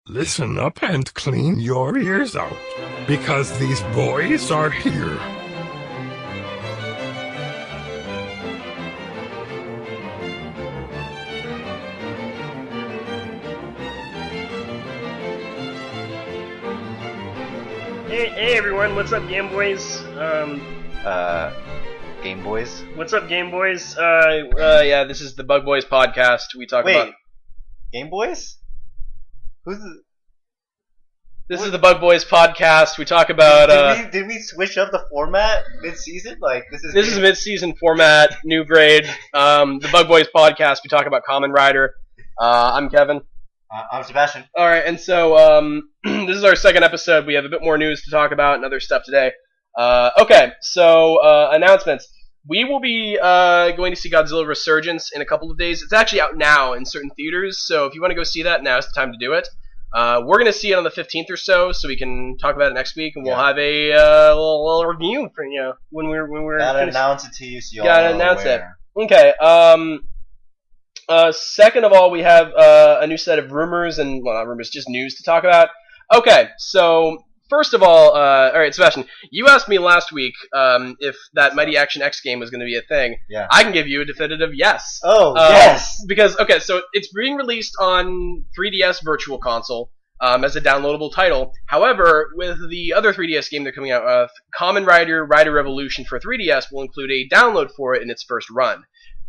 Listen up and clean your ears out, because these boys are here. Hey everyone, what's up, Game Boys? Game Boys? What's up, Game Boys? Yeah, this is the Bugboys podcast. We talk about. Game Boys? Who's the... This is the Bugboys podcast. We talk about. Did we switch up the format mid-season? Like this is mid-season format, new grade. The Bugboys podcast. We talk about Kamen Rider. I'm Kevin. I'm Sebastian. All right, and so this is our second episode. We have a bit more news to talk about and other stuff today. Okay, so announcements. We will be going to see Godzilla Resurgence in a couple of days. It's actually out now in certain theaters, so if you want to go see that, now's the time to do it. We're going to see it on the 15th or so we can talk about it next week, and we'll have a little review for you when we're gotta announce it to you, so you gotta all know announce where. it. Okay. Second of all, we have a new set of rumors and not rumors, just news to talk about. Okay, so first of all right, Sebastian, you asked me last week if that Mighty Action X game was going to be a thing. Yeah. I can give you a definitive yes. Oh, yes. Because, okay, so it's being released on 3DS Virtual Console as a downloadable title. However, with the other 3DS game they're coming out with, Kamen Rider Rider Revolution for 3DS will include a download for it in its first run.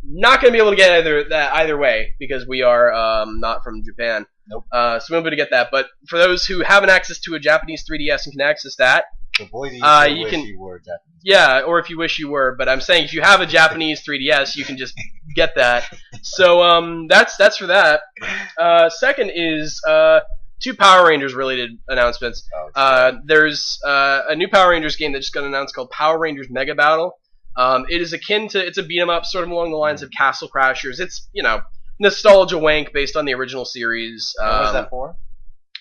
Not going to be able to get either way because we are not from Japan. Nope. So we won't be able to get that. But for those who have an access to a Japanese 3DS and can access that, The boys you were Japanese. yeah, or if you wish you were. But I'm saying if you have a Japanese 3DS, you can just get that. So that's for that. Second is two Power Rangers related announcements. There's a new Power Rangers game that just got announced called Power Rangers Mega Battle. It is akin to, it's a beat 'em up, sort of along the lines of Castle Crashers. It's, nostalgia wank based on the original series. What is that for?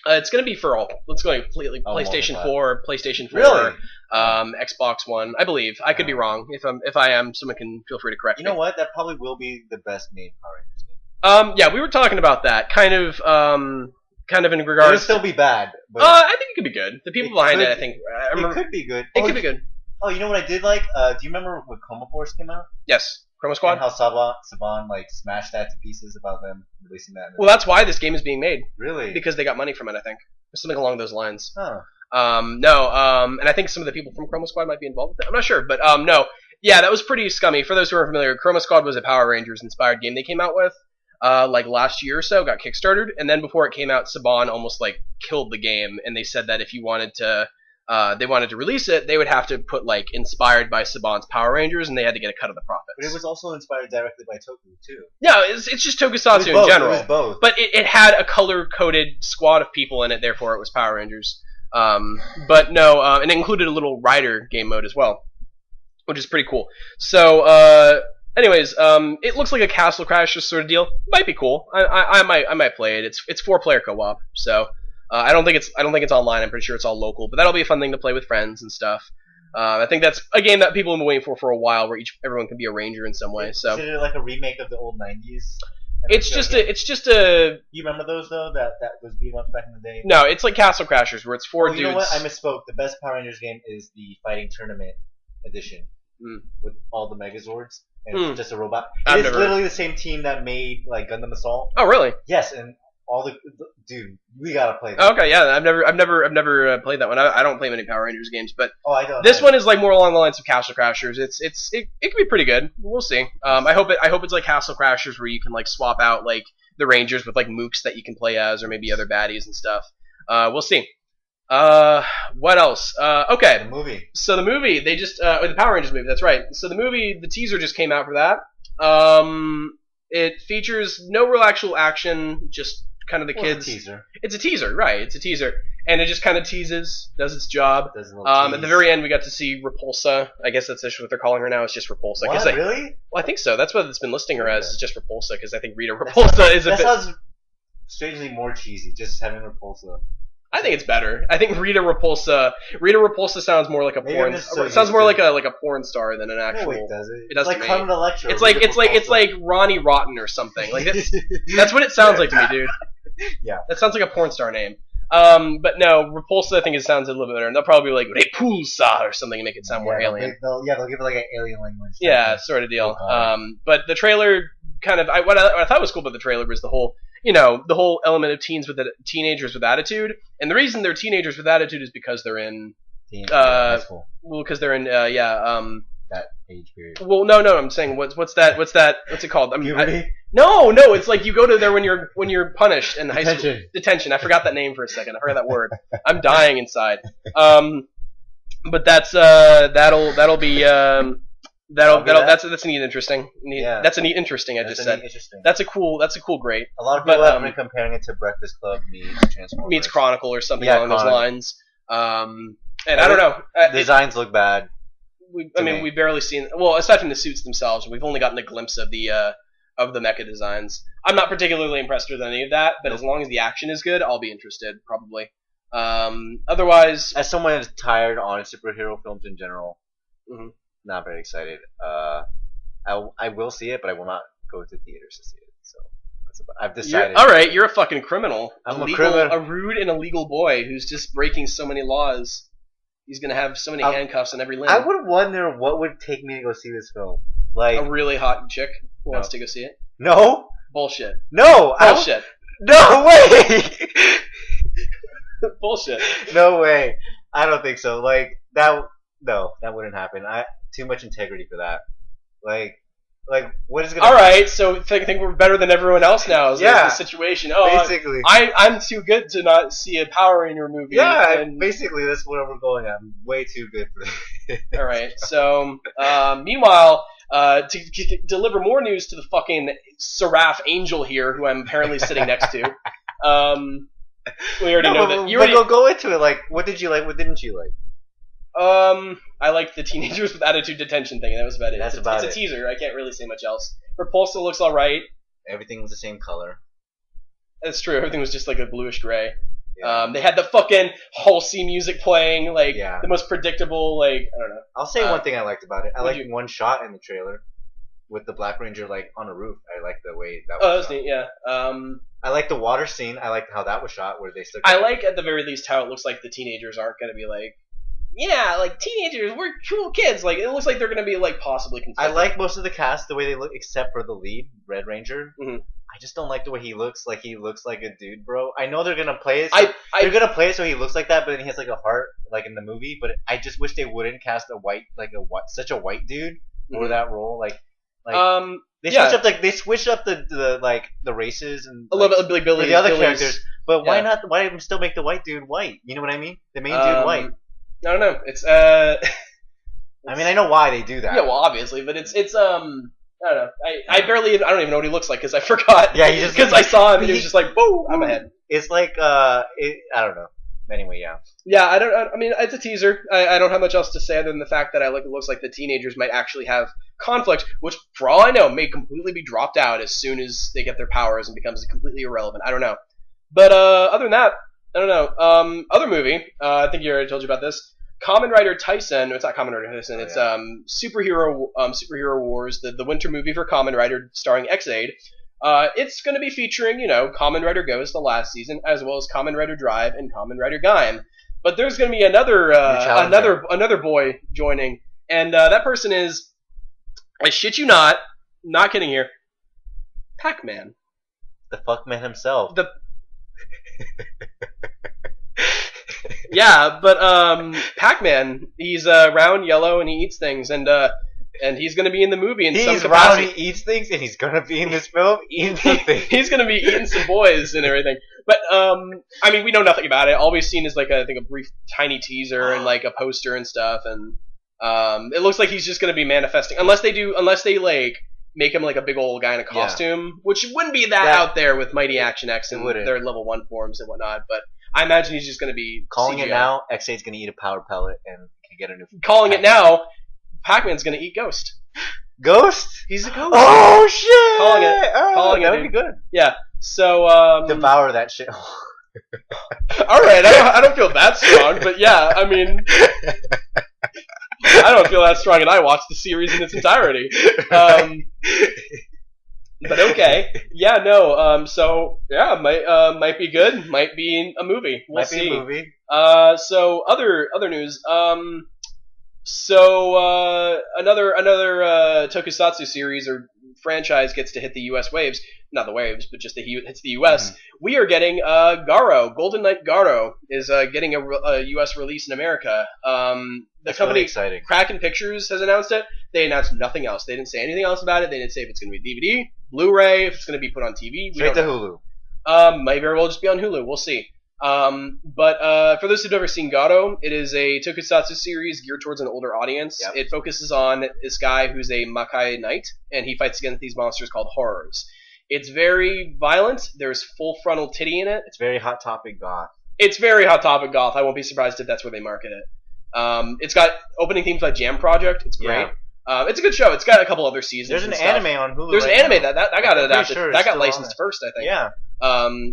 It's going to be for all. It's going to completely PlayStation 4, PlayStation 4, Really? Xbox One, I believe. I could be wrong. If I am, someone can feel free to correct me. You know what? That probably will be the best made Power Rangers game. Yeah, we were talking about that. Kind of in regards. It'll still be bad. But I think it could be good. The people behind it, I think. it could be good. It could be good. Oh, you know what I did like? Do you remember when Chroma Force came out? Yes. Chroma Squad? And how Saban smashed that to pieces about them releasing that. Well, that's why this game is being made. Really? Because they got money from it, I think. Or something along those lines. Huh. And I think some of the people from Chroma Squad might be involved with it. I'm not sure, but no. Yeah, that was pretty scummy. For those who are familiar, Chroma Squad was a Power Rangers inspired game they came out with last year or so, got kickstarted, and then before it came out, Saban almost killed the game, and they said that if you wanted to they wanted to release it, they would have to put inspired by Saban's Power Rangers, and they had to get a cut of the profits. But it was also inspired directly by Toku too. Yeah, it's just Tokusatsu in general. It was both. But it had a color-coded squad of people in it, therefore it was Power Rangers. But no, and it included a little Rider game mode as well, which is pretty cool. So, anyways, it looks like a Castle Crashers sort of deal. Might be cool. I might play it. It's 4-player co-op, so. I don't think it's online. I'm pretty sure it's all local, but that'll be a fun thing to play with friends and stuff. I think that's a game that people have been waiting for a while, where everyone can be a ranger in some way. So is it like a remake of the old '90s? It's just a. You remember those though? That was beat 'em ups back in the day. No, it's like Castle Crashers, where it's four dudes. You know what? I misspoke. The best Power Rangers game is the Fighting Tournament edition with all the Megazords and it's just a robot. It's literally the same team that made Gundam Assault. Oh, really? Yes, and all the dude, we gotta play that. Okay, yeah, I've never played that one. I don't play many Power Rangers games, but this one is more along the lines of Castle Crashers. It could be pretty good. We'll see. I hope it's like Castle Crashers, where you can swap out the Rangers with mooks that you can play as, or maybe other baddies and stuff. We'll see. What else? Okay. The movie. So the movie, they just the Power Rangers movie. That's right. So the movie, the teaser just came out for that. It features no real actual action, just kind of the kids. It's a teaser, right? It's a teaser, and it just kind of teases, does its job. At the very end, we got to see Repulsa. I guess that's what they're calling her now. It's just Repulsa. What? Really? Well, I think so. That's what it's been listing her as. Is just Repulsa, because I think Rita Repulsa is a bit. That sounds strangely more cheesy. Just having Repulsa. I think it's better. I think Rita Repulsa sounds more like a porn. It sounds more like a porn star than an actual. No, it doesn't. It doesn't. It's like Carmen Electra. It's like Ronnie Rotten or something. That's what it sounds like to me, dude. Yeah. That sounds like a porn star name. But no, Repulsa, I think it sounds a little bit better. And they'll probably be like Repulsa or something to make it sound more alien. They'll give it like an alien language. Yeah, sort of deal. But the trailer kind of, what I thought was cool about the trailer was the whole element of teenagers with attitude. And the reason they're teenagers with attitude is because they're in, because they're in, that age period. Well, no, I'm saying what's it called? Puberty? No, it's like you go to there when you're punished in high school. Detention. I forgot that name for a second. I forgot that word. I'm dying inside. But that's that'll be that's neat and interesting. That's a neat interesting. That's a cool great. A lot of people have been comparing it to Breakfast Club meets Chronicle or something along those lines. And I don't know. Designs look bad. We've barely seen. Well, aside from the suits themselves, we've only gotten a glimpse of the mecha designs. I'm not particularly impressed with any of that, but as long as the action is good, I'll be interested probably. Otherwise, as someone who's tired on superhero films in general, not very excited. I will see it, but I will not go to theaters to see it. So I've decided. All right, you're a fucking criminal. I'm a criminal, a rude and illegal boy who's just breaking so many laws. He's gonna have so many handcuffs on every limb. I would wonder what would take me to go see this film. Like a really hot chick who wants to go see it. No. Bullshit. No. Bullshit. No way. Bullshit. No way. I don't think so. Like that. No, that wouldn't happen. Too much integrity for that. Like what is gonna? All right, so I think we're better than everyone else now. Is the situation? Oh, basically, I'm too good to not see a Power Ranger movie. Yeah, basically that's where we're going. I'm way too good for this. All right, so meanwhile, to deliver more news to the fucking Seraph Angel here, who I'm apparently sitting next to. We already know that. But go into it. Like, what did you like? What didn't you like? I liked the teenagers with attitude detention thing, and that was about it. It's a teaser. I can't really say much else. Repulsa looks alright. Everything was the same color. That's true. Everything was just like a bluish gray. Yeah. They had the fucking Halsey music playing, the most predictable, I don't know. I'll say one thing I liked about it. I liked one shot in the trailer with the Black Ranger on a roof. I liked the way that was that was neat, yeah. I like the water scene. I liked how that was shot, where they stuck. I like at the very least how it looks like the teenagers aren't going to be teenagers, we're cool kids. It looks like they're going to be possibly conflicted. I like most of the cast the way they look, except for the lead, Red Ranger. Mm-hmm. I just don't like the way he looks. He looks like a dude, bro. I know they're gonna play it. They're gonna play it so he looks like that, but then he has a heart, in the movie. But I just wish they wouldn't cast such a white dude for that role. They switched up the races and a little bit like Billy, the other characters. But why not? Why still make the white dude white? You know what I mean? The main dude white. I don't know. It's I know why they do that. Yeah, well, obviously, but it's I don't know. I don't even know what he looks like because I forgot. Yeah, because I saw him and he was just like, "Whoa, I'm ahead." It's I don't know. Anyway, yeah. Yeah, I mean, it's a teaser. I don't have much else to say other than the fact that it looks like the teenagers might actually have conflict, which, for all I know, may completely be dropped out as soon as they get their powers and becomes completely irrelevant. I don't know. But other than that, I don't know. Other movie, I think you already told you about this. Kamen Rider Tyson. It's not Kamen Rider Tyson. It's Superhero Wars, the winter movie for Kamen Rider starring X-Aid. It's going to be featuring, Kamen Rider Ghost the last season, as well as Kamen Rider Drive and Kamen Rider Gaim. But there's going to be another boy joining, and that person is, I shit you not kidding here, Pac-Man. The fuckman himself. Yeah, but Pac-Man, he's round, yellow, and he eats things, and he's going to be in the movie in some capacity. He's round, he eats things, and he's going to be in this film eating something. He's going to be eating some boys and everything. But we know nothing about it. All we've seen is a brief, tiny teaser and a poster and stuff, and it looks like he's just going to be manifesting, unless they make him a big old guy in a costume, which wouldn't be that out there with Mighty Action X and their level 1 forms and whatnot, but I imagine he's just going to be calling CGI. It now. X8's going to eat a power pellet and can get a new. Calling it now. Pac-Man's going to eat Ghost. Ghost? He's a ghost. Oh shit! Calling it. Calling that it. would be good. Yeah. So devour that shit. All right. I don't feel that strong, but yeah. I mean, I don't feel that strong, and I watched the series in its entirety. But okay, yeah, no. So yeah, might be good. Might be a movie. We'll see. Be a movie. So other news. Another tokusatsu series or franchise gets to hit the U.S. waves. Not the waves, but just hits the U.S. Mm-hmm. We are getting Garo. Golden Knight Garo is getting a U.S. release in America. The company really Kraken Pictures has announced it. They announced nothing else. They didn't say anything else about it. They didn't say if it's going to be DVD, Blu-ray, if it's going to be put on TV. Straight to Hulu. Might very well just be on Hulu. We'll see. But for those who've never seen Garo, it is a tokusatsu series geared towards an older audience. Yep. It focuses on this guy who's a Makai Knight, and he fights against these monsters called horrors. It's very violent. There's full frontal titty in it. It's very Hot Topic goth. It's very Hot Topic goth. I won't be surprised if that's where they market it. It's got opening themes by Jam Project. It's great. Yeah. It's a good show. It's got a couple other seasons. There's an anime on Hulu. There's an anime that got adapted. Sure that got licensed first, I think. Yeah.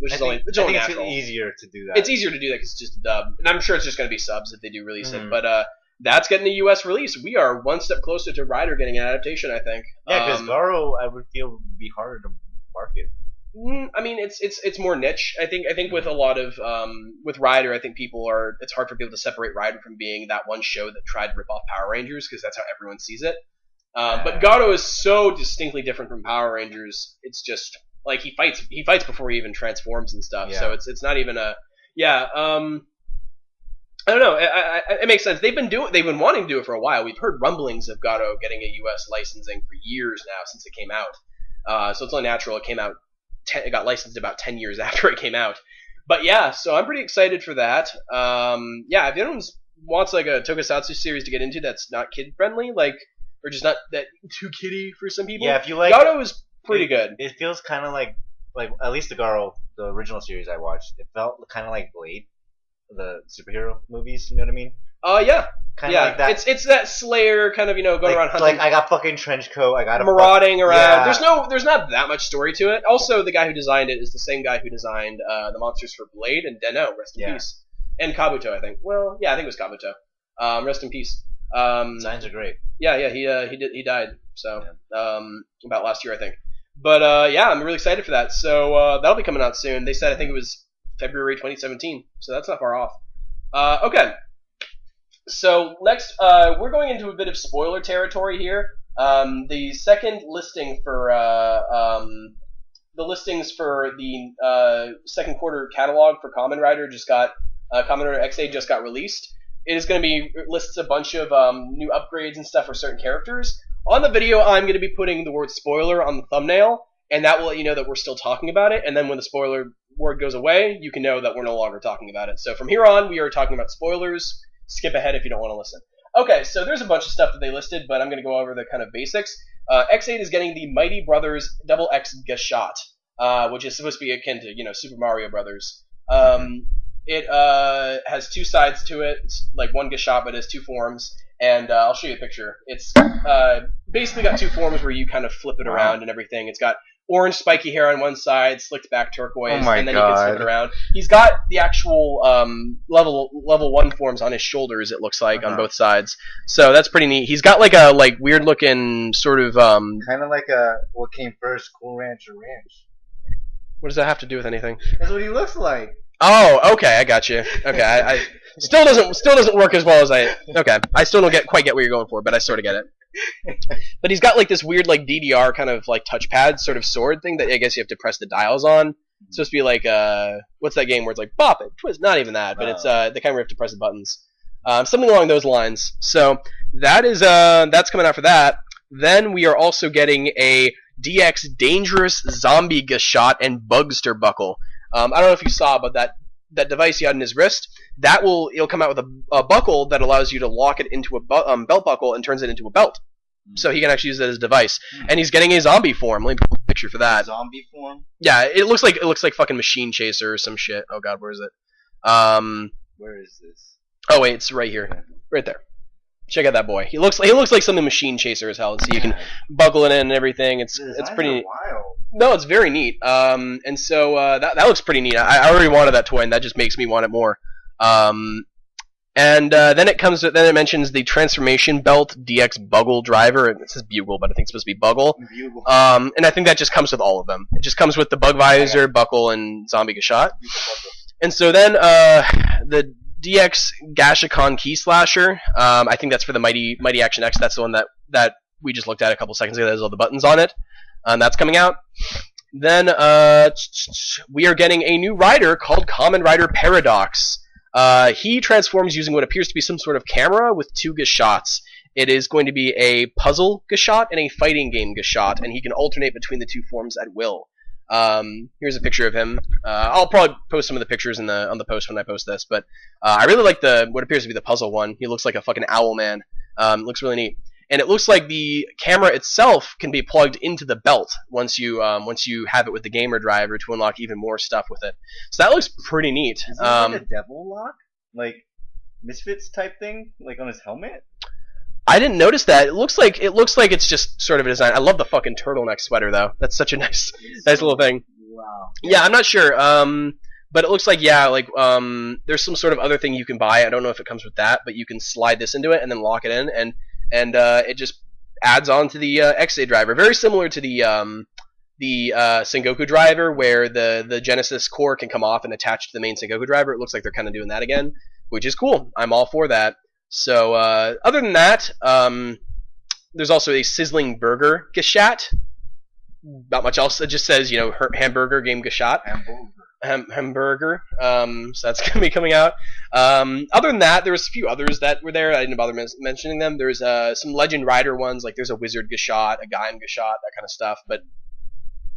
Which is only natural. It's easier to do that. It's easier to do that because it's just a dub, and I'm sure it's just going to be subs if they do release it. But that's getting a U.S. release. We are one step closer to Rider getting an adaptation, I think. Yeah, because Garo, I would feel would be harder to market. I mean, it's more niche. I think with a lot of with Rider, I think it's hard for people to separate Rider from being that one show that tried to rip off Power Rangers because that's how everyone sees it. But Garo is so distinctly different from Power Rangers. It's just like he fights before he even transforms and stuff. Yeah. So it's not even a I don't know. It makes sense. They've been wanting to do it for a while. We've heard rumblings of Garo getting a U.S. licensing for years now since it came out. So it's only natural it came out. It got licensed about 10 years after it came out. But yeah, so I'm pretty excited for that. If anyone wants like a tokusatsu series to get into that's not kid friendly, like or just not that too kiddie for some people. Yeah, if you like Garo is pretty good. It feels kind of like at least the Garo, the original series I watched, it felt kind of like Blade, the superhero movies. You know what I mean? Yeah. Kind of like that. It's that Slayer kind of going around hunting. Like I got fucking trench coat. I got marauding around. Yeah. There's not that much story to it. Also, the guy who designed it is the same guy who designed the monsters for Blade and Deno. Rest in peace. And Kabuto, I think. Well, yeah, I think it was Kabuto. Rest in peace. Designs are great. Yeah. He died. So about last year, I think. But I'm really excited for that. So that'll be coming out soon. They said I think it was February 2017. So that's not far off. Okay. So next, we're going into a bit of spoiler territory here. The second listing for the listings for the second quarter catalog for Kamen Rider Kamen Rider XA just got released. It is going to be lists a bunch of new upgrades and stuff for certain characters. On the video, I'm going to be putting the word spoiler on the thumbnail, and that will let you know that we're still talking about it. And then when the spoiler word goes away, you can know that we're no longer talking about it. So from here on, we are talking about spoilers. Skip ahead if you don't want to listen. Okay, so there's a bunch of stuff that they listed, but I'm going to go over the kind of basics. X8 is getting the Mighty Brothers Double X Gashat, which is supposed to be akin to, Super Mario Brothers. It has two sides to it. It's like one Gashat, but it has two forms. And I'll show you a picture. It's basically got two forms where you kind of flip it around and everything. It's got orange spiky hair on one side, slicked back turquoise, and then you can flip it around. He's got the actual level 1 forms on his shoulders, it looks like, on both sides. So that's pretty neat. He's got like a weird looking sort of kind of like a what came first, Cool Ranch or Ranch. What does that have to do with anything? That's what he looks like. Oh, okay, I got you. Okay, I still doesn't work as well as I still don't quite get what you're going for, but I sort of get it. But he's got like this weird like DDR kind of like touchpad sort of sword thing that I guess you have to press the dials on. It's supposed to be like what's that game where it's like bop it, twist? Not even that, but it's the kind where you have to press the buttons. Something along those lines. So that is that's coming out for that. Then we are also getting a DX Dangerous Zombie Gashat and Bugster Buckle. I don't know if you saw, but that device he had in his wrist, it'll come out with a buckle that allows you to lock it into a belt buckle and turns it into a belt. So he can actually use it as a device. And he's getting a zombie form. Let me put a picture for that. Zombie form? Yeah, it looks like fucking Machine Chaser or some shit. Oh god, where is it? Where is this? Oh wait, it's right here. Right there. Check out that boy. He looks like something Machine Chaser as hell. So you can buckle it in and everything. It's pretty wild. No, it's very neat. And so that looks pretty neat. I already wanted that toy, and that just makes me want it more. And then it mentions the transformation belt DX Bugle driver. It says Bugle, but I think it's supposed to be Bugle. Bugle. And I think that just comes with all of them. It just comes with the Bug Visor, Buckle, and Zombie Gashot. And so then the DX Gashicon Key Slasher. I think that's for the Mighty Action X. That's the one that we just looked at a couple seconds ago. There's all the buttons on it. That's coming out. Then we are getting a new rider called Kamen Rider Paradox. He transforms using what appears to be some sort of camera with 2 Gashots. It is going to be a puzzle Gashot and a fighting game Gashot, and he can alternate between the 2 forms at will. Here's a picture of him. I'll probably post some of the pictures on the post when I post this, but I really like what appears to be the puzzle one. He looks like a fucking owl man. Looks really neat. And it looks like the camera itself can be plugged into the belt once you have it with the gamer driver to unlock even more stuff with it. So that looks pretty neat. Is it like a devil lock, like Misfits type thing, like on his helmet? I didn't notice that. It looks like it's just sort of a design. I love the fucking turtleneck sweater though. That's such a nice little thing. Wow. Yeah, I'm not sure. But it looks like there's some sort of other thing you can buy. I don't know if it comes with that, but you can slide this into it and then lock it in, and it just adds on to the XA driver. Very similar to the Sengoku driver, where the Genesis core can come off and attach to the main Sengoku driver. It looks like they're kind of doing that again, which is cool. I'm all for that. So other than that, there's also a sizzling burger Gashat. Not much else. It just says, hamburger game Gashat. Hamburger. So that's going to be coming out. Other than that, there was a few others that were there. I didn't bother mentioning them. There's some Legend Rider ones, like there's a Wizard Gashot, a Gaim Gashot, that kind of stuff. But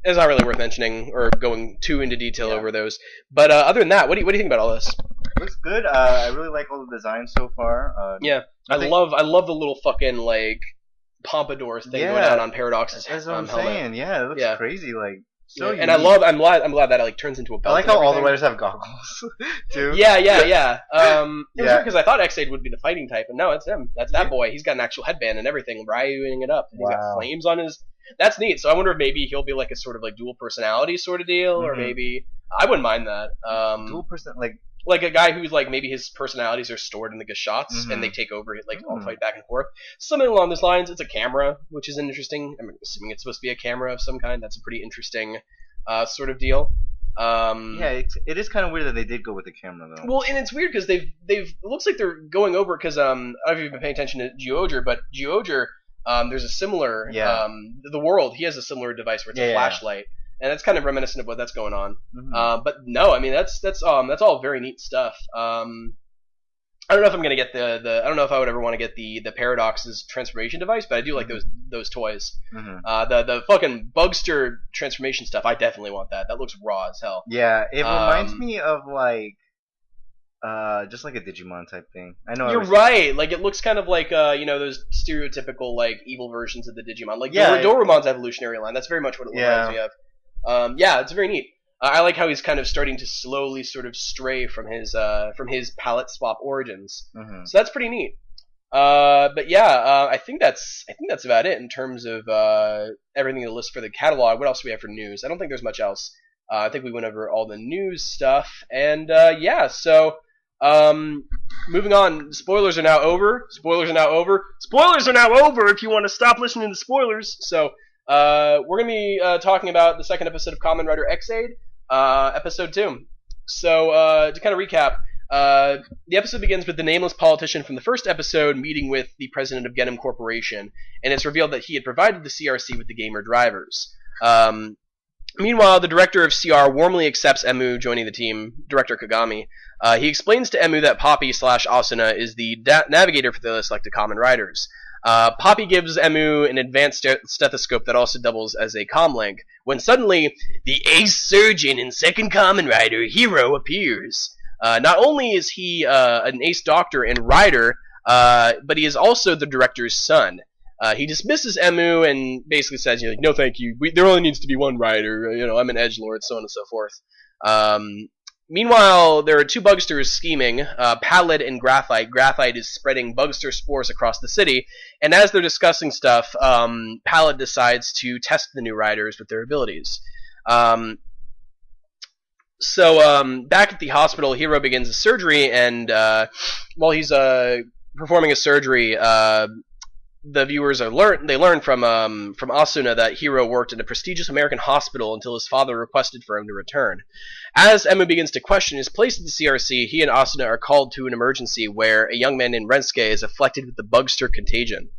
it's not really worth mentioning or going too into detail over those. But other than that, what do you think about all this? Looks good. I really like all the designs so far. I love the little fucking like pompadour thing going on Paradox's That's what I'm helmet. saying. Yeah, it looks crazy. Like. So and I'm glad that it like turns into a belt. I like how all the riders have goggles too. Yeah. It was weird because I thought X-Aid would be the fighting type, and no, it's him. That's that boy. He's got an actual headband and everything, rying it up. He's got flames on his. That's neat. So I wonder if maybe he'll be like a sort of like dual personality sort of deal, or maybe I wouldn't mind that. Dual person like a guy who's like maybe his personalities are stored in the Gashots and they take over it, like all fight back and forth. Something along those lines. It's a camera, which is interesting. I'm assuming it's supposed to be a camera of some kind. That's a pretty interesting sort of deal. It is kind of weird that they did go with the camera though. Well, and it's weird because they've it looks like they're going over because I don't know if you've been paying attention to Geoger, but Geoger there's a similar the World, he has a similar device where it's a flashlight. And that's kind of reminiscent of what that's going on. But no, I mean that's all very neat stuff. I don't know if I'm gonna get the I don't know if I would ever want to get the Paradox's transformation device, but I do like those toys. The fucking Bugster transformation stuff, I definitely want that. That looks raw as hell. Yeah, it reminds me of like just like a Digimon type thing. I know you're right. Like it looks kind of like those stereotypical like evil versions of the Digimon, like Doraemon's evolutionary line. That's very much what it reminds me of. It's very neat. I like how he's kind of starting to slowly sort of stray from his palette swap origins. So that's pretty neat. I think that's about it in terms of everything in the list for the catalog. What else do we have for news? I don't think there's much else. I think we went over all the news stuff, and moving on. Spoilers are now over. Spoilers are now over if you want to stop listening to spoilers. So we're going to be talking about the second episode of Kamen Rider X-Aid, episode 2. So to kind of recap, the episode begins with the nameless politician from the first episode meeting with the president of Genom Corporation, and it's revealed that he had provided the CRC with the gamer drivers. Meanwhile, the director of CR warmly accepts Emu joining the team, Director Kagami. He explains to Emu that Poppy/Asuna is the navigator for the selected Kamen Riders. Poppy gives Emu an advanced stethoscope that also doubles as a comlink, when suddenly, the ace surgeon in Second Kamen Rider Hero appears. Not only is he an ace doctor and rider, but he is also the director's son. He dismisses Emu and basically says, no thank you, there only needs to be one rider, I'm an edgelord, so on and so forth. Meanwhile, there are two bugsters scheming, Pallid and Graphite. Graphite is spreading bugster spores across the city, and as they're discussing stuff, Pallid decides to test the new riders with their abilities. back at the hospital, Hiro begins a surgery, and while he's performing a surgery, the viewers learn from Asuna that Hiro worked in a prestigious American hospital until his father requested for him to return. As Emu begins to question his place at the CRC, he and Asuna are called to an emergency where a young man named Rensuke is afflicted with the Bugster contagion.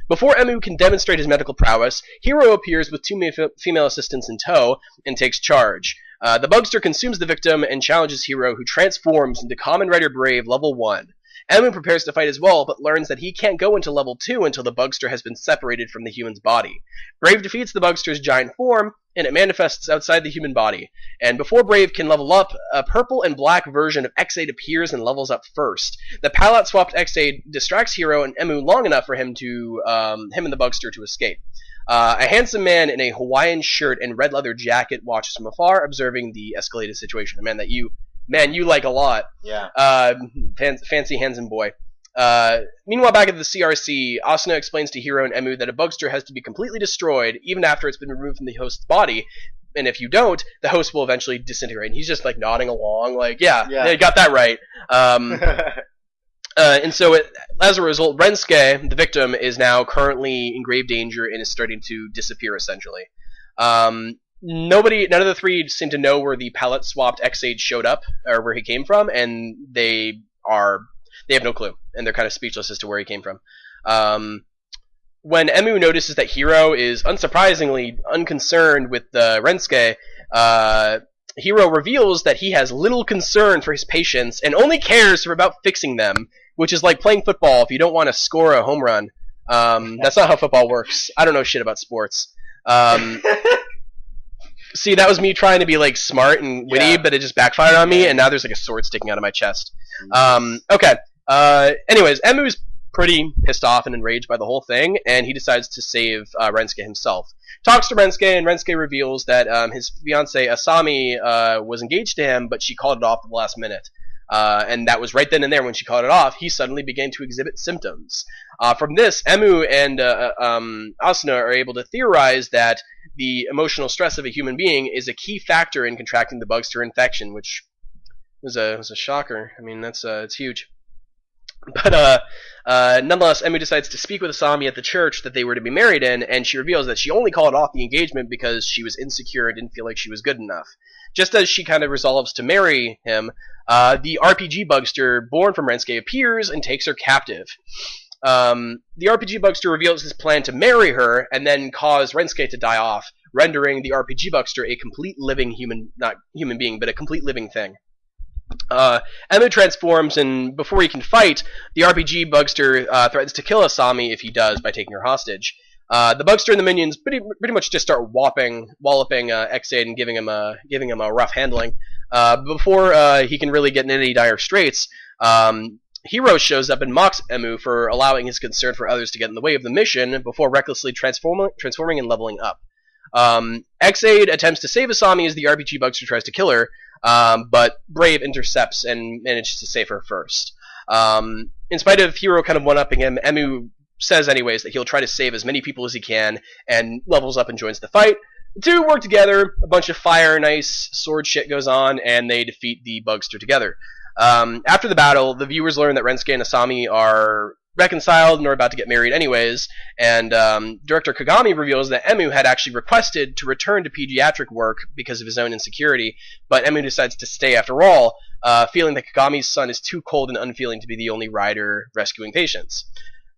Before Emu can demonstrate his medical prowess, Hiro appears with 2 female assistants in tow and takes charge. The Bugster consumes the victim and challenges Hiro, who transforms into Kamen Rider Brave Level 1. Emu prepares to fight as well, but learns that he can't go into Level 2 until the Bugster has been separated from the human's body. Brave defeats the Bugster's giant form, and it manifests outside the human body. And before Brave can level up, a purple and black version of X8 appears and levels up first. The palette-swapped X8 distracts Hiro and Emu long enough for him and the Bugster to escape. A handsome man in a Hawaiian shirt and red leather jacket watches from afar, observing the escalated situation. A man that you like a lot. Yeah. Fancy handsome boy. Meanwhile, back at the CRC, Asuna explains to Hiro and Emu that a Bugster has to be completely destroyed even after it's been removed from the host's body, and if you don't, the host will eventually disintegrate. And he's just like nodding along, like, yeah, you got that right. And so, as a result, Rensuke, the victim, is now currently in grave danger and is starting to disappear, essentially. None of the 3 seem to know where the palette-swapped X8 showed up, or where he came from, and they have no clue, and they're kind of speechless as to where he came from. When Emu notices that Hiro is unsurprisingly unconcerned with Rensuke, Hiro reveals that he has little concern for his patients and only cares about fixing them, which is like playing football if you don't want to score a home run. That's not how football works. I don't know shit about sports. See, that was me trying to be like smart and witty, but it just backfired on me, and now there's like a sword sticking out of my chest. Okay. Anyways, Emu's pretty pissed off and enraged by the whole thing, and he decides to save Rensuke himself. Talks to Rensuke, and Rensuke reveals that his fiancée Asami was engaged to him, but she called it off at the last minute. And that was right then and there when she called it off. He suddenly began to exhibit symptoms. From this, Emu and Asuna are able to theorize that the emotional stress of a human being is a key factor in contracting the Bugster infection, which was a shocker. I mean, it's huge. But nonetheless, Emu decides to speak with Asami at the church that they were to be married in, and she reveals that she only called off the engagement because she was insecure and didn't feel like she was good enough. Just as she kind of resolves to marry him, the RPG Bugster born from Rensuke appears and takes her captive. The RPG Bugster reveals his plan to marry her and then cause Rensuke to die off, rendering the RPG Bugster a complete living not human being, but a complete living thing. Emu transforms, and before he can fight, the RPG Bugster threatens to kill Asami if he does by taking her hostage. The Bugster and the minions pretty much just start walloping X8 and giving him a rough handling. Before he can really get in any dire straits, Hiro shows up and mocks Emu for allowing his concern for others to get in the way of the mission before recklessly transforming and leveling up. X8 attempts to save Asami as the RPG Bugster tries to kill her, but Brave intercepts and manages to save her first. In spite of Hiro kind of one-upping him, Emu says anyways that he'll try to save as many people as he can and levels up and joins the fight. The two work together, a bunch of fire and ice sword shit goes on, and they defeat the Bugster together. After the battle, the viewers learn that Rensuke and Asami are reconciled and are about to get married anyways, and director Kagami reveals that Emu had actually requested to return to pediatric work because of his own insecurity, but Emu decides to stay after all, feeling that Kagami's son is too cold and unfeeling to be the only rider rescuing patients.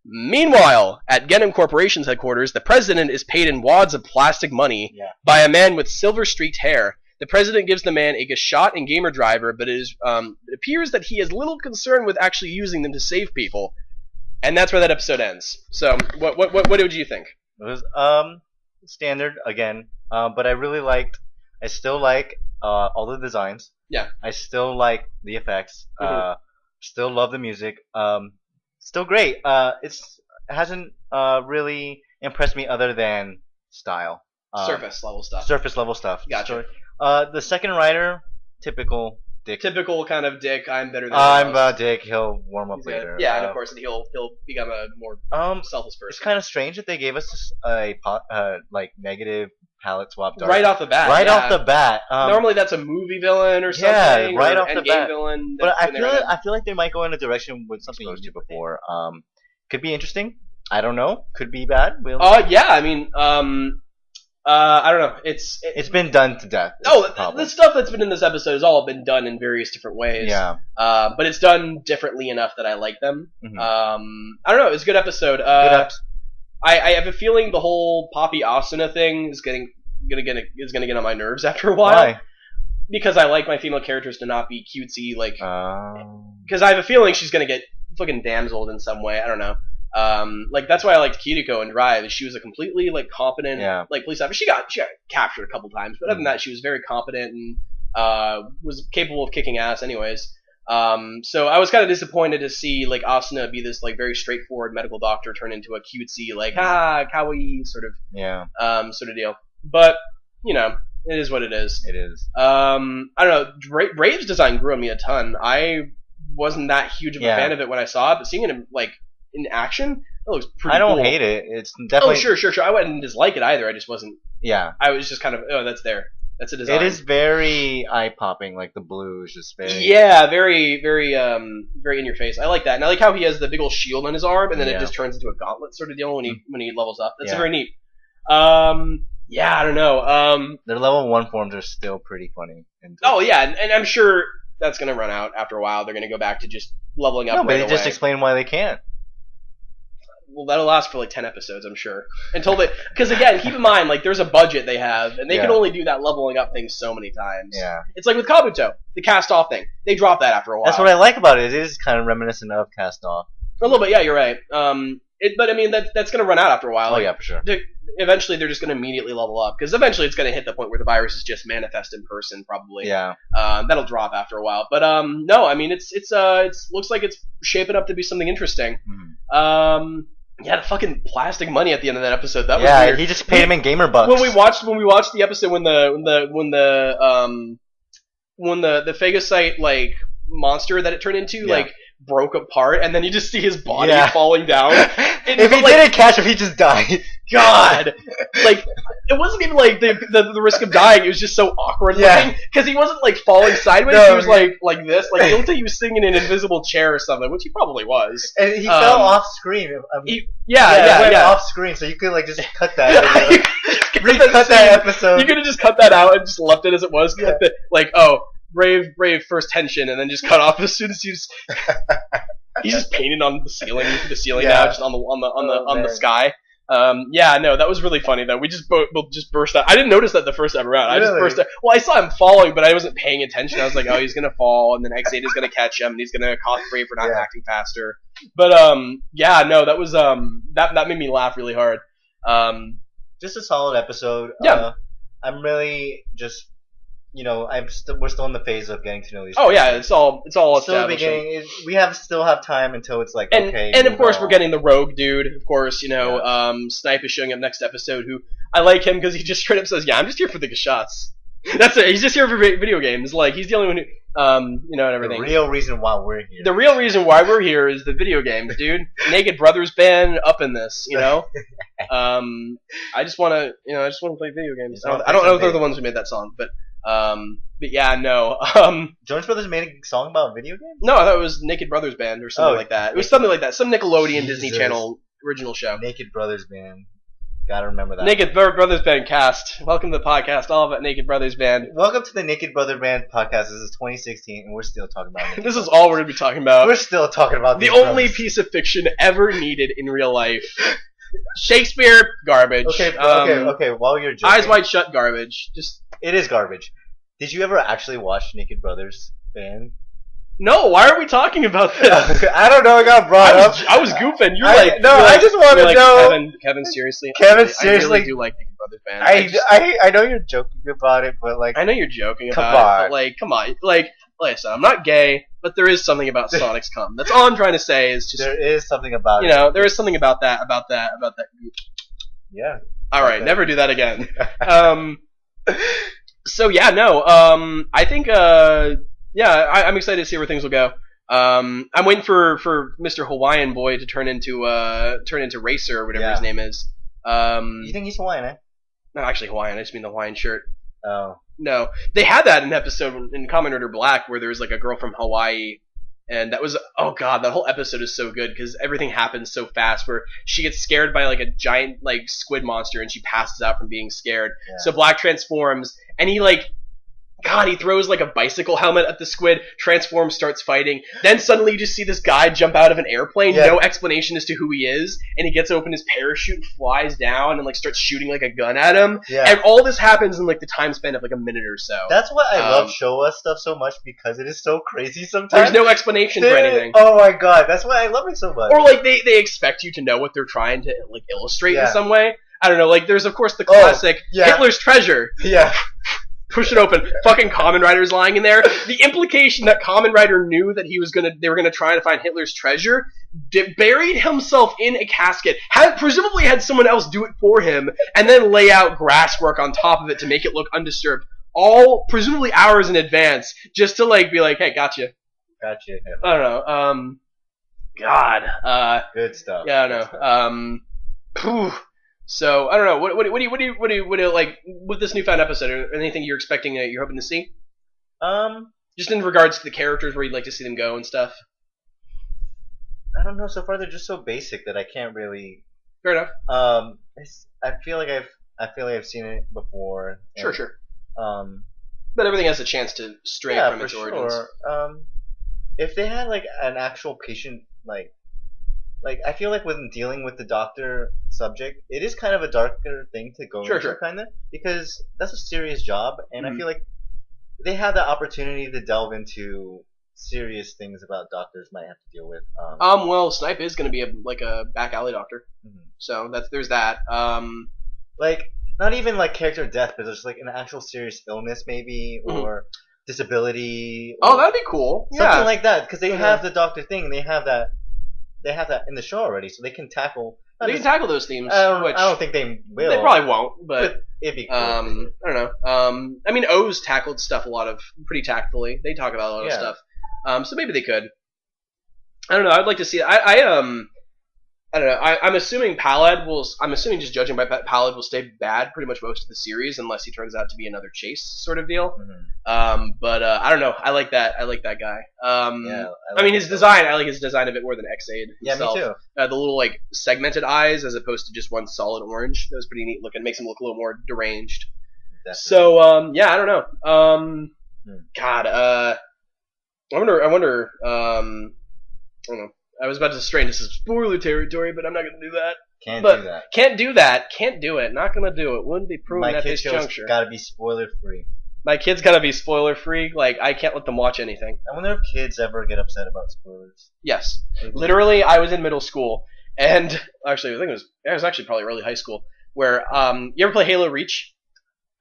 Meanwhile, at Genom Corporation's headquarters, the president is paid in wads of plastic money by a man with silver-streaked hair. The president gives the man a Gashot and gamer driver, but it appears that he has little concern with actually using them to save people. And that's where that episode ends. So, what did you think? It was standard again, but I still like all the designs. Yeah. I still like the effects. Still love the music. Still great. It hasn't really impressed me other than style. Surface level stuff. Surface level stuff. Gotcha. The second writer, typical dick. Typical kind of dick. I'm better than I'm a dick. He'll warm up later. Yeah, and of course he'll become a more selfless person. It's kind of strange that they gave us a negative palette swap dart. Right off the bat. Right yeah. off the bat. Normally that's a movie villain or something. Yeah, right or off the Endgame bat. Villain. But I feel like they might go in a direction with something you've used before. Could be interesting. I don't know. Could be bad. Yeah. I mean, I don't know. It's been done to death. The stuff that's been in this episode has all been done in various different ways. Yeah. But it's done differently enough that I like them. Mm-hmm. I don't know. It was a good episode. I have a feeling the whole Poppy Asuna thing is gonna get on my nerves after a while. Why? Because I like my female characters to not be cutesy, like. Because I have a feeling she's gonna get fucking damseled in some way. I don't know. Like that's why I liked Kiriko in Drive. She was a completely like competent like police officer. She got captured a couple times, but other than that, she was very competent and was capable of kicking ass. Anyways, so I was kind of disappointed to see like Asuna be this like very straightforward medical doctor turn into a cutesy like kawaii sort of deal. But you know, it is what it is. It is. I don't know. Brave's design grew on me a ton. I wasn't that huge of a fan of it when I saw it, but seeing it in action, it looks pretty cool. I don't hate it. It's definitely... Oh, sure. I wouldn't dislike it either. I just wasn't... Yeah. I was just kind of, that's there. That's a design. It is very eye-popping, like the blue is just very... Yeah, very, very, very in your face. I like that. And I like how he has the big old shield on his arm, and then it just turns into a gauntlet sort of deal when he levels up. That's very neat. Yeah, I don't know. Their level 1 forms are still pretty funny. And I'm sure that's going to run out after a while. They're going to go back to just leveling up. No, but they just explain why they can't. Well, that'll last for like 10 episodes, I'm sure. Because again, keep in mind, like there's a budget they have, and they can only do that leveling up thing so many times. Yeah. It's like with Kabuto, the cast off thing. They drop that after a while. That's what I like about it. It is kind of reminiscent of cast off. A little bit, yeah, you're right. But I mean, that's going to run out after a while. Oh, yeah, for sure. Eventually, they're just going to immediately level up, because eventually it's going to hit the point where the virus is just manifest in person, probably. Yeah. That'll drop after a while. But no, I mean, it's looks like it's shaping up to be something interesting. Yeah, the fucking plastic money at the end of that episode. That was weird. He just paid him in gamer bucks. When we watched the episode when the phagocyte like monster that it turned into like broke apart, and then you just see his body falling down. If he didn't catch him, he just died. God, like it wasn't even like the risk of dying. It was just so awkward looking because he wasn't like falling sideways. He was like this. Like it looked like he was sitting in an invisible chair or something, which he probably was. And he fell off screen. Off screen. So you could like just cut that. Recut that episode. You could have just cut that out and just left it as it was. Brave first tension, and then just cut off as soon as he's just painted on the ceiling now, just on the sky. That was really funny though. We just burst out. I didn't notice that the first time around. I just burst out. Well, I saw him falling, but I wasn't paying attention. I was like, oh, he's gonna fall, and then X8 is gonna catch him, and he's gonna cost Brave for not acting faster. But that was that made me laugh really hard. Just a solid episode. I'm really just. We're still in the phase of getting to know these. Oh yeah, it's all still the beginning. We still have time until it's like and of course we're getting the rogue dude. Of course, Snipe is showing up next episode. Who I like him because he just straight up says, "Yeah, I'm just here for the shots." That's it. He's just here for video games. Like he's the only one who, and everything. The real reason why we're here. The real reason why we're here is the video games, dude. Naked Brothers band up in this, I just want to play video games. I don't know if they're the ones who made that song, but yeah, no. Jonas Brothers made a song about video games? No, I thought it was Naked Brothers Band or something like that. It was something like that. Some Nickelodeon Disney Channel original show. Naked Brothers Band. Gotta remember that. Naked Brothers Band cast. Welcome to the podcast, all about Naked Brothers Band. Welcome to the Naked Brothers Band podcast. This is 2016, and we're still talking about This is all we're going to be talking about. We're still talking about the only piece of fiction ever needed in real life. Shakespeare, garbage. Okay. While you're joking, Eyes Wide Shut, garbage. It is garbage. Did you ever actually watch Naked Brothers Band? No, why are we talking about this? I don't know. It got brought up. I was goofing. I just want to know. Kevin, seriously. I really do like Naked Brothers Band. I know you're joking about it, but like. I know you're joking about it, but like, come on, like, listen, I'm not gay, but there is something about Sonic's cum. That's all I'm trying to say. Is just there is something about there is something about that goof. Yeah. All right, never do that again. So yeah, no. I think I'm excited to see where things will go. I'm waiting for Mr. Hawaiian Boy to turn into Racer or whatever his name is. You think he's Hawaiian, eh? No, actually Hawaiian. I just mean the Hawaiian shirt. Oh. No, they had that in an episode in Kamen Rider Black where there was like a girl from Hawaii, and that was that whole episode is so good because everything happens so fast. Where she gets scared by like a giant like squid monster and she passes out from being scared. Yeah. So Black transforms and he throws like a bicycle helmet at the squid, transforms, starts fighting. Then suddenly you just see this guy jump out of an airplane, no explanation as to who he is, and he gets open his parachute and flies down and like starts shooting like a gun at him. Yeah. And all this happens in like the time span of like a minute or so. That's why I love Showa stuff so much because it is so crazy sometimes. There's no explanation for anything. Oh my god, that's why I love it so much. Or like they expect you to know what they're trying to like illustrate in some way. I don't know, like there's of course the classic Hitler's treasure. Yeah. Push it open. Fucking Kamen Rider's lying in there. The implication that Kamen Rider knew that they were gonna try to find Hitler's treasure, buried himself in a casket, presumably had someone else do it for him, and then lay out grass work on top of it to make it look undisturbed. All presumably hours in advance, just to like be like, hey, gotcha. Gotcha. I don't know. God. Good stuff. Yeah, I don't know. So I don't know. What do you like with this newfound episode? Or anything you're expecting? You're hoping to see? Just in regards to the characters, where you'd like to see them go and stuff. I don't know. So far, they're just so basic that I can't really. Fair enough. I feel like I've seen it before. Sure. But everything has a chance to stray from its origins. Sure. If they had like an actual patient like I feel like when dealing with the doctor subject, it is kind of a darker thing to go into, kind of, because that's a serious job, and I feel like they have the opportunity to delve into serious things about doctors might have to deal with. Well, Snipe is going to be a back alley doctor, so there's that. Like not even like character death, but there's like an actual serious illness, maybe, or disability. Or that'd be cool. Something like that, because they have the doctor thing. They have that in the show already, so they can tackle. They can tackle those themes. I don't think they will. They probably won't, but it'd be cool. I don't know. I mean, O's tackled stuff pretty tactfully. They talk about a lot of stuff. So maybe they could. I don't know. I'd like to see. I don't know. I'm assuming Pallad will. I'm assuming just judging by Pallad will stay bad pretty much most of the series unless he turns out to be another Chase sort of deal. But I don't know. I like that. I like that guy. I mean his design. I like his design a bit more than X-Aid himself. Yeah, me too. The little like segmented eyes as opposed to just one solid orange. That was pretty neat looking. Makes him look a little more deranged. Definitely. So I don't know. God. I wonder. I don't know. I was about to stray into some spoiler territory, but I'm not going to do that. Can't do it. Not going to do it. Wouldn't be proven at this juncture. Got to be spoiler free. My kids got to be spoiler free. Like, I can't let them watch anything. I wonder if kids ever get upset about spoilers. Yes. Literally, I was in middle school, and actually, I think it was actually probably early high school, where, you ever play Halo Reach?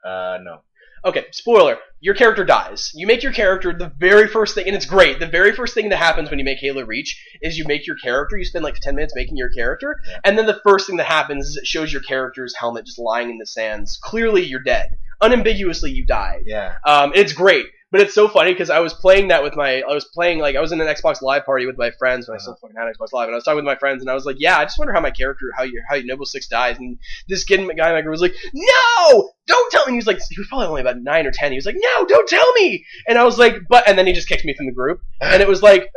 No. Okay, spoiler. Your character dies. You make your character the very first thing, and it's great. The very first thing that happens when you make Halo Reach is you make your character. You spend like 10 minutes making your character, and then the first thing that happens is it shows your character's helmet just lying in the sands. Clearly, you're dead. Unambiguously, you died. Yeah. It's great. But it's so funny because I was playing that with I was in an Xbox Live party with my friends when I still fucking had Xbox Live, and I was talking with my friends, and I was like, yeah, I just wonder how my character, how Noble 6 dies, and this guy in my group was like, no, don't tell me, and he was probably only about 9 or 10, he was like, no, don't tell me, and I was like, and then he just kicked me from the group, and it was like,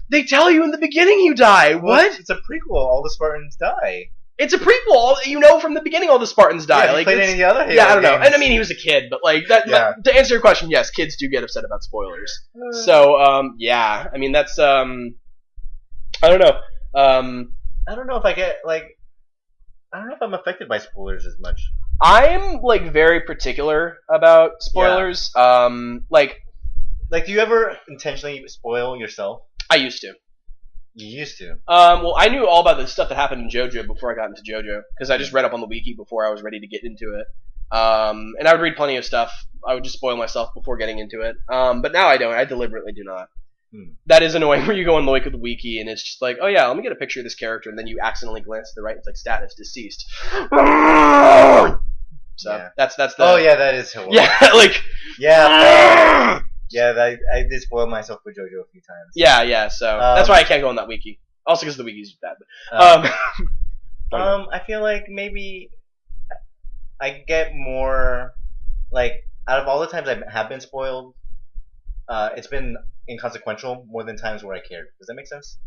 they tell you in the beginning you die, what? It's a prequel, all the Spartans die. It's a prequel. You know from the beginning all the Spartans die. Yeah, played any of the other Halo I don't know. games. And I mean, he was a kid, but like that. Yeah. To answer your question, yes, kids do get upset about spoilers. So, yeah. I mean, that's I don't know. I don't know if I get I don't know if I'm affected by spoilers as much. I'm like very particular about spoilers. Yeah. Do you ever intentionally spoil yourself? I used to. You used to. Well, I knew all about the stuff that happened in JoJo before I got into JoJo, because I just read up on the wiki before I was ready to get into it. And I would read plenty of stuff. I would just spoil myself before getting into it. But now I don't. I deliberately do not. That is annoying where you go on the wiki and it's just like, oh yeah, let me get a picture of this character, and then you accidentally glance to the right, and it's like status deceased. So that's the. Oh yeah, that is hilarious. Yeah, like. Yeah. Yeah, I did spoil myself with JoJo a few times. Yeah, so that's why I can't go on that wiki. Also because the wiki's bad. But, I feel like maybe I get more like out of all the times I have been spoiled, it's been inconsequential more than times where I cared. Does that make sense?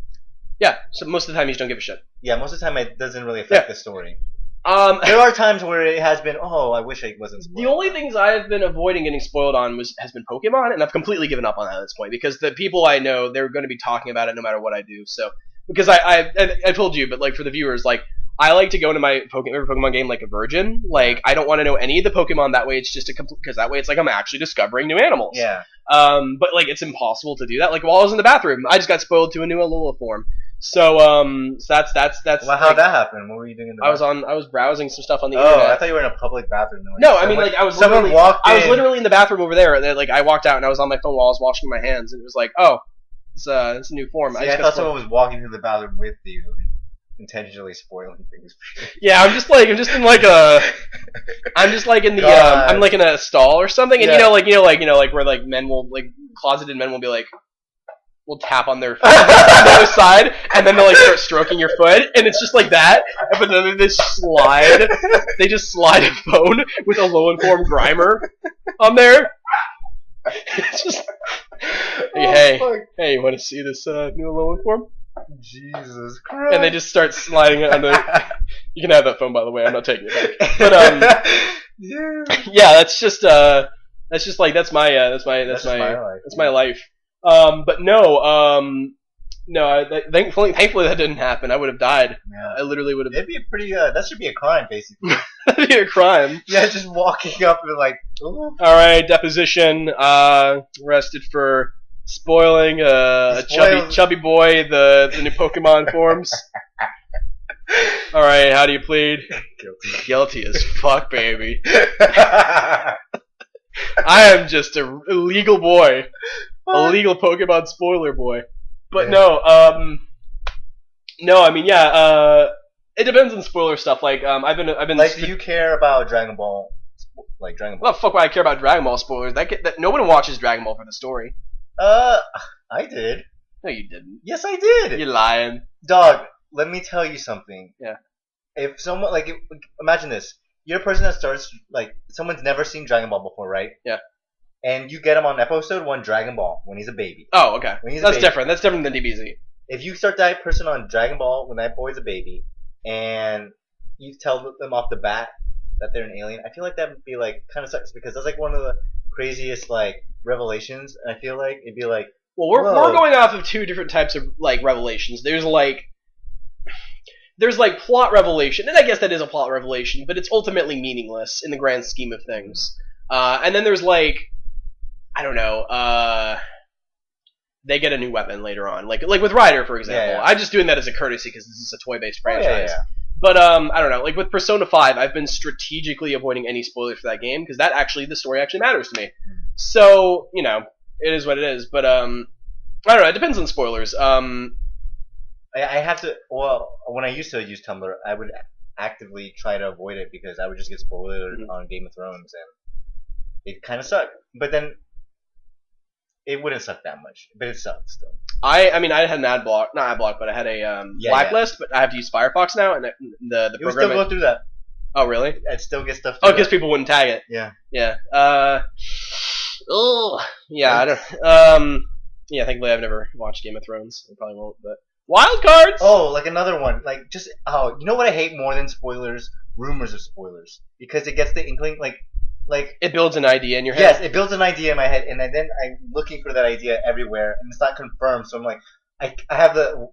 Yeah. So most of the time, you just don't give a shit. Yeah, most of the time it doesn't really affect the story. There are times where it has been. Oh, I wish I wasn't spoiled. The only things I've been avoiding getting spoiled on has been Pokemon, and I've completely given up on that at this point because the people I know they're going to be talking about it no matter what I do. So because I told you, but like for the viewers, like I like to go into my Pokemon game like a virgin. Like I don't want to know any of the Pokemon. That way, it's just because that way it's like I'm actually discovering new animals. Yeah. But like it's impossible to do that. Like while I was in the bathroom, I just got spoiled to a new Alola form. So that's. Well, how'd that happen? What were you doing in the bathroom? I was browsing some stuff on the internet. Oh, I thought you were in a public bathroom. No, I mean like I was someone walked in. I was literally in the bathroom over there. And then, like I walked out and I was on my phone while I was washing my hands, and it was like, oh, it's a new form. See, I thought someone was walking through the bathroom with you, intentionally spoiling things. Yeah, I'm just in a stall or something, and Yeah. where like men will like closeted men will be like. Will tap on their foot on the other side, and then they'll like start stroking your foot, and it's just like that. But then they just slide a phone with a low-informed Grimer on there. It's just, hey, you want to see this new low-informed? Jesus Christ! And they just start sliding it on the. You can have that phone, by the way. I'm not taking it back. But yeah, that's my life. But no, thankfully that didn't happen. I would have died. Yeah. I literally would have. It'd be a pretty. That should be a crime, basically. That'd be a crime. Yeah, just walking up and like. Ooh. All right, deposition. Arrested for spoiling a chubby boy the new Pokemon forms. All right, how do you plead? Guilty as fuck, baby. I am just a legal boy. A legal Pokemon spoiler boy. But no, I mean, yeah, it depends on spoiler stuff. Like, I've been like, do you care about Dragon Ball? Like Dragon Ball? Well, fuck, why I care about Dragon Ball spoilers? That no one watches Dragon Ball for the story. I did. No, you didn't. Yes, I did. You're lying, dog. Let me tell you something. Yeah. If someone imagine this, you're a person that starts like someone's never seen Dragon Ball before, right? Yeah. And you get him on episode 1 Dragon Ball when he's a baby. Oh, okay. That's different. That's different than DBZ. If you start that person on Dragon Ball when that boy's a baby, and you tell them off the bat that they're an alien, I feel like that would be like kind of sucks because that's like one of the craziest like revelations, and I feel like it'd be like. Well, we're going off of two different types of like revelations. There's like plot revelation, and I guess that is a plot revelation, but it's ultimately meaningless in the grand scheme of things. And then there's like. I don't know. They get a new weapon later on, like with Ryder, for example. Yeah. I'm just doing that as a courtesy because this is a toy-based franchise. Yeah. But I don't know. Like with Persona 5, I've been strategically avoiding any spoilers for that game because the story actually matters to me. So it is what it is. But I don't know. It depends on spoilers. I have to. Well, when I used to use Tumblr, I would actively try to avoid it because I would just get spoiled on Game of Thrones, and it kind of sucked. But then. It wouldn't suck that much, but it sucked still. I mean, I had an not ad block, but I had a blacklist. But I have to use Firefox now, and the program. It would still go through that. Oh, really? I'd still get stuff. Oh, because people wouldn't tag it. Yeah. Yeah. Yeah. I don't. Yeah. Thankfully, I've never watched Game of Thrones. I probably won't. But wild cards. Oh, like another one. Like just you know what I hate more than spoilers? Rumors of spoilers, because it gets the inkling like it builds an idea in your head. Yes, it builds an idea in my head, and then I'm looking for that idea everywhere, and it's not confirmed. So I'm like, I have the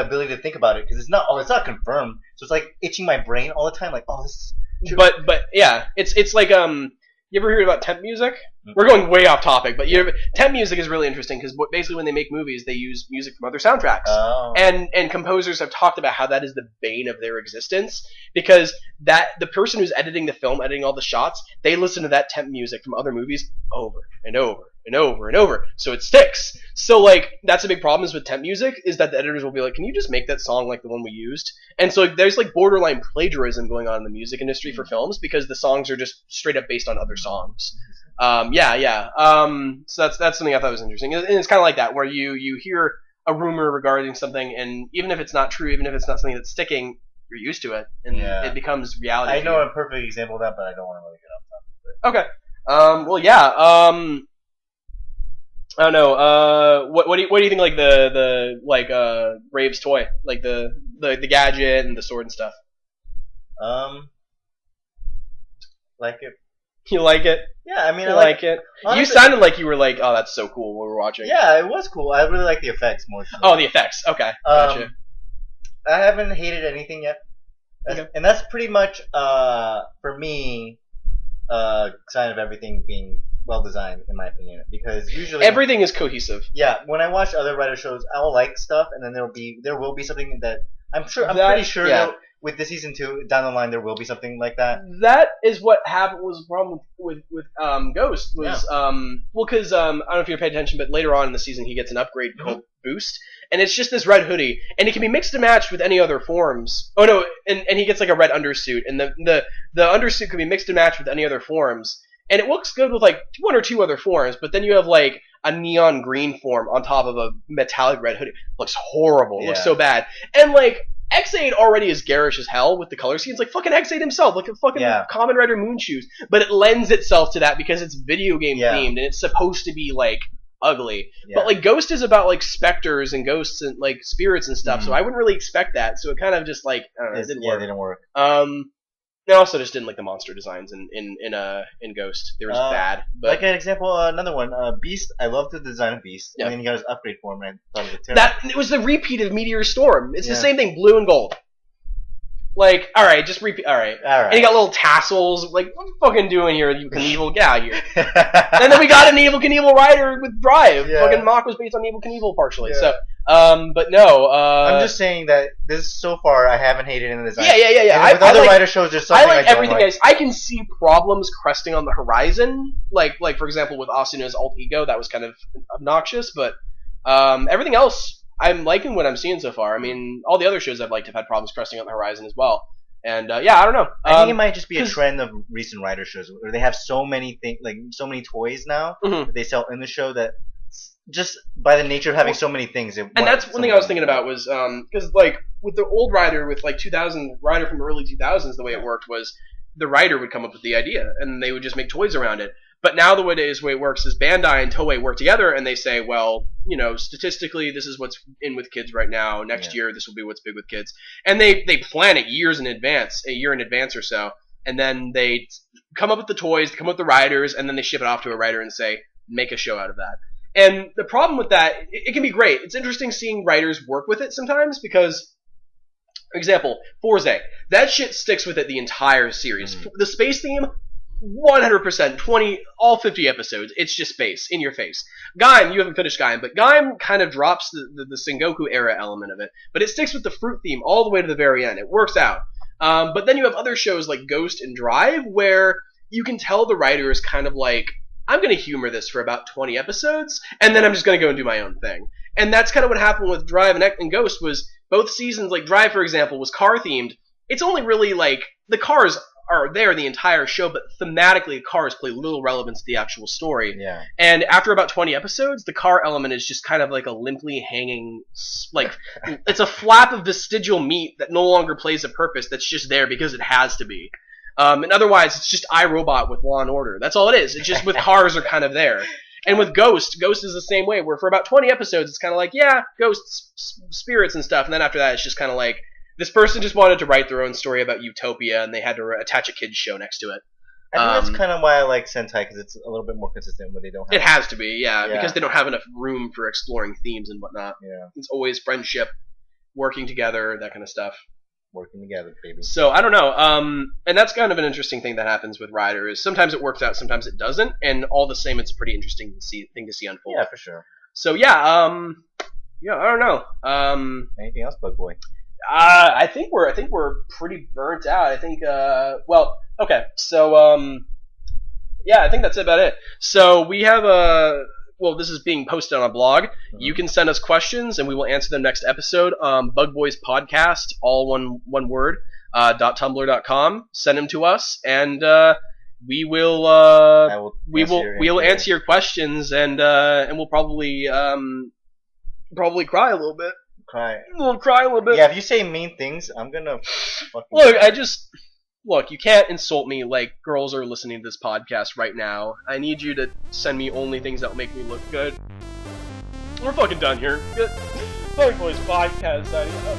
ability to think about it because it's not confirmed. So it's like itching my brain all the time. Like, oh, this. Is but yeah, it's like you ever heard about temp music? We're going way off topic, but temp music is really interesting because basically when they make movies, they use music from other soundtracks. Oh. And composers have talked about how that is the bane of their existence because the person who's editing the film, editing all the shots, they listen to that temp music from other movies over and over and over and over, so it sticks. So like that's a big problem is with temp music is that the editors will be like, can you just make that song like the one we used? And so there's like borderline plagiarism going on in the music industry for films because the songs are just straight up based on other songs. Yeah. So that's something I thought was interesting, and it's kind of like that where you hear a rumor regarding something, and even if it's not true, even if it's not something that's sticking, you're used to it, and it becomes reality. I know a perfect example of that, but I don't want to really get off topic. Okay. Well, yeah. I don't know. What do you think? Like the Rave's toy, like the gadget and the sword and stuff. Like it. You like it? Yeah, I mean, I like it. Honestly, you sounded like you were like, "Oh, that's so cool." When we were watching. Yeah, it was cool. I really like the effects more. Oh, the effects. Okay, gotcha. I haven't hated anything yet, and that's pretty much for me sign of everything being well designed, in my opinion. Because usually everything is cohesive. Yeah, when I watch other writer shows, I'll like stuff, and then there will be something that I'm pretty sure. Yeah. With the season 2 down the line, there will be something like that. That is what happened. Was the problem with Ghost was because I don't know if you paid attention, but later on in the season he gets an upgrade called Boost, and it's just this red hoodie, and it can be mixed and matched with any other forms. Oh no, and he gets like a red undersuit, and the undersuit can be mixed and matched with any other forms, and it looks good with like 1 or 2 other forms, but then you have like a neon green form on top of a metallic red hoodie. It looks horrible. It looks so bad, and like. X8 already is garish as hell with the color schemes, like fucking X8 himself, like a fucking Kamen Rider Moonshoes. But it lends itself to that because it's video game themed and it's supposed to be like ugly. But like Ghost is about like specters and ghosts and like spirits and stuff, so I wouldn't really expect that. So it kind of just like I don't know, it didn't work. It didn't work. I also just didn't like the monster designs in Ghost. They were just bad. But like an example, another one, Beast. I love the design of Beast, and then he got his upgrade form, and I thought it was terrible. It was the repeat of Meteor Storm. It's the same thing, blue and gold. Like, all right, just repeat. All right. And he got little tassels. Like, what are you fucking doing here, you Knievel? Get out of here. And then we got an Evil Knievel Rider with Drive. Yeah. Fucking Mach was based on Evil Knievel partially. Yeah. So, but no. I'm just saying that this so far I haven't hated in the design. Yeah. With other writer shows, there's something I like everything. Guys, I can see problems cresting on the horizon. Like for example, with Asuna's alt ego, that was kind of obnoxious. But everything else. I'm liking what I'm seeing so far. I mean, all the other shows I've liked have had problems cresting on the horizon as well. And I don't know. I think it might just be a trend of recent writer shows where they have so many things, like so many toys now that they sell in the show that just by the nature of having so many things. And that's one thing I was thinking about was because like with the old writer, with like 2000 writer from the early 2000s, the way it worked was the writer would come up with the idea and they would just make toys around it. But now the way it works is Bandai and Toei work together and they say, well, you know, statistically this is what's in with kids right now. Next year this will be what's big with kids. And they plan it years in advance, a year in advance or so. And then they come up with the toys, come up with the writers, and then they ship it off to a writer and say, make a show out of that. And the problem with that, it can be great. It's interesting seeing writers work with it sometimes because, for example, Forze. That shit sticks with it the entire series. The space theme, 100%, all 50 episodes, it's just space, in your face. Gaim, you haven't finished Gaim, but Gaim kind of drops the Sengoku era element of it, but it sticks with the fruit theme all the way to the very end. It works out. But then you have other shows like Ghost and Drive, where you can tell the writer is kind of like, I'm going to humor this for about 20 episodes, and then I'm just going to go and do my own thing. And that's kind of what happened with Drive and Ghost, was both seasons, like Drive, for example, was car-themed. It's only really like, the cars are there the entire show, but thematically cars play little relevance to the actual story. Yeah. And after about 20 episodes, the car element is just kind of like a limply hanging, like, it's a flap of vestigial meat that no longer plays a purpose, that's just there because it has to be. And otherwise, it's just iRobot with Law and Order. That's all it is. It's just with cars are kind of there. And with Ghost is the same way, where for about 20 episodes, it's kind of like, yeah, ghosts, spirits and stuff, and then after that, it's just kind of like, this person just wanted to write their own story about utopia, and they had to attach a kids show next to it. I think that's kind of why I like Sentai, because it's a little bit more consistent where they don't have... It has to be, yeah, because they don't have enough room for exploring themes and whatnot. Yeah. It's always friendship, working together, that kind of stuff. Working together, baby. So, I don't know, and that's kind of an interesting thing that happens with Rider, is sometimes it works out, sometimes it doesn't, and all the same, it's a pretty interesting thing to see unfold. Yeah, for sure. So, I don't know. Anything else, Bugboy? I think we're pretty burnt out. I think okay. So I think that's about it. So we have this is being posted on a blog. You can send us questions and we will answer them next episode. Bugboys podcast, all one word, .tumblr.com. Send them to us and we will answer your questions and we'll probably cry a little bit. cry. I'm gonna cry a little bit. Yeah, if you say mean things, I'm gonna fucking Look, you can't insult me like girls are listening to this podcast right now. I need you to send me only things that will make me look good. We're fucking done here. Good. Bugboys podcast signing out.